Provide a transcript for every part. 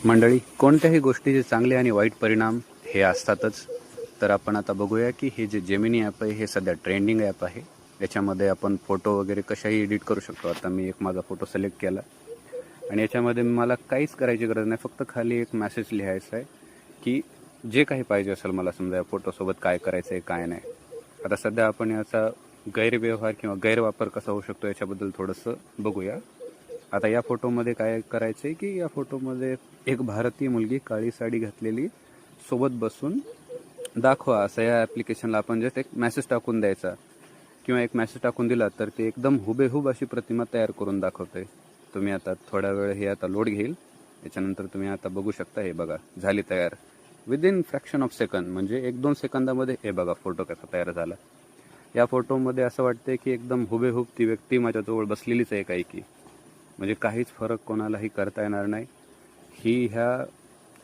मंडळी, कोणत्याही गोष्टीचे चांगले आणि वाईट परिणाम हे असतातच. तर आपण आता बघूया की हे जे जेमिनी ॲप आहे हे सध्या ट्रेंडिंग ॲप आहे. याच्यामध्ये आपण फोटो वगैरे कशाही एडिट करू शकतो. आता मी एक माझा फोटो सिलेक्ट केला आणि याच्यामध्ये मला काहीच करायची गरज नाही, फक्त खाली एक मेसेज लिहायचा आहे की जे काही पाहिजे असेल मला, समजा या फोटोसोबत काय करायचं आहे काय नाही. आता सध्या आपण याचा गैरव्यवहार किंवा गैरवापर कसा होऊ शकतो याच्याबद्दल थोडंसं बघूया. आता या फोटोमध्ये काय करायचं आहे की या फोटोमध्ये एक भारतीय मुलगी काळी साडी घातलेली सोबत बसून दाखवा, असं या ॲप्लिकेशनला आपण जस्ट एक मेसेज टाकून द्यायचा किंवा एक मेसेज टाकून दिला तर ते एकदम हुबेहूब अशी प्रतिमा तयार करून दाखवते. तुम्ही आता थोडा वेळ हे आता लोड घेईल, याच्यानंतर तुम्ही आता बघू शकता. हे बघा, झाली तयार विदिन फ्रॅक्शन ऑफ सेकंड, म्हणजे 1-2 सेकंदामध्ये. हे बघा फोटो कसा तयार झाला. या फोटोमध्ये असं वाटतंय की एकदम हुबेहूब ती व्यक्ती माझ्याजवळ बसलेलीच आहे काही की, म्हणजे काहीच फरक कोणालाही करता येणार नाही. ही ह्या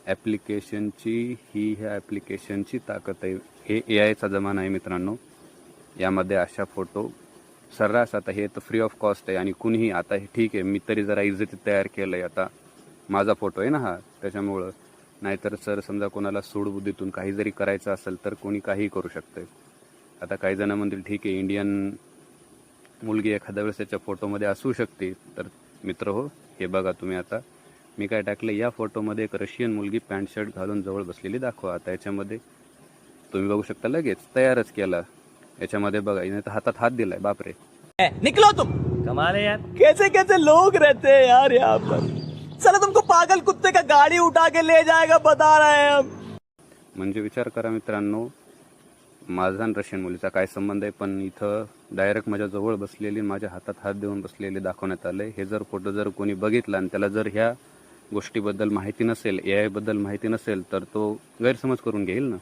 ॲप्लिकेशनची ताकद आहे. हे AIचा जमाना आहे मित्रांनो. यामध्ये अशा फोटो सर्रास, आता हे तर फ्री ऑफ कॉस्ट आहे आणि कुणीही, आता हे ठीक आहे मी तरी जरा इझिली तयार केलं आहे, आता माझा फोटो आहे ना हा, त्याच्यामुळं. नाहीतर सर समजा कोणाला सूडबुद्धीतून काही जरी करायचं असेल तर कोणी काहीही करू शकते. आता काही जण म्हणतील ठीक आहे इंडियन मुलगी एखाद्या वेळेस त्याच्या फोटोमध्ये असू शकते. तर मित्र हो, हे बघा तुम्ही, आता मी काय टाकलं, या फोटोमध्ये एक रशियन मुलगी पॅन्ट शर्ट घालून जवळ बसलेली दाखवा. आता याच्यामध्ये तुम्ही बघू शकता लगेच तयारच केला. याच्यामध्ये बघा, हिने तर हातात हात दिलाय. बापरे, निकलो तुम। कमाल है यार, कैसे कैसे लोग रहते हैं यार यहाँ पर। साला तुमको पागल कुत्ते का गाड़ी उठा के ले जाएगा बता रहे हैं हम। म्हणजे विचार करा मित्रांनो, माझा आणि रशियन मुलीचा काय संबंध आहे, पण इथं डायरेक्ट माझ्या जवळ बसलेली, माझ्या हातात हात देऊन बसलेली दाखवण्यात आले. हे जर फोटो जर कोणी बघितला आणि त्याला जर ह्या गोष्टीबद्दल माहिती नसेल, AI बद्दल माहिती नसेल, तर तो गैरसमज करून घेईल ना.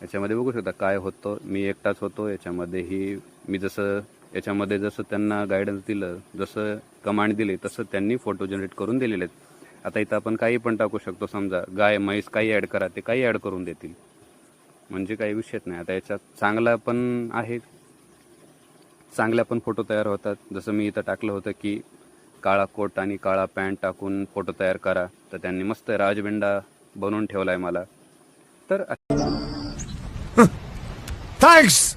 याच्यामध्ये बघू शकता काय होतं. मी एकटाच होतो याच्यामध्येही. मी जसं याच्यामध्ये जसं त्यांना गायडन्स दिलं, जसं कमांड दिली, तसं त्यांनी फोटो जनरेट करून दिलेले आहेत. आता इथं आपण काही पण टाकू शकतो, समजा गाय म्हैस काही ॲड करा, ते काही ॲड करून देतील, म्हणजे काही विषयच नाही. आता याच्यात चांगला पण आहे, चांगल्या पण फोटो तयार होतात. जसं मी इथं टाकलं होतं की काळा कोट आणि काळा पॅन्ट टाकून फोटो तयार करा, तर त्यांनी मस्त राजबिंडा बनवून ठेवलाय मला. तर थँक्स,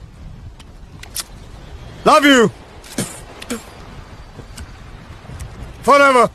लव यू फॉरएव्हर.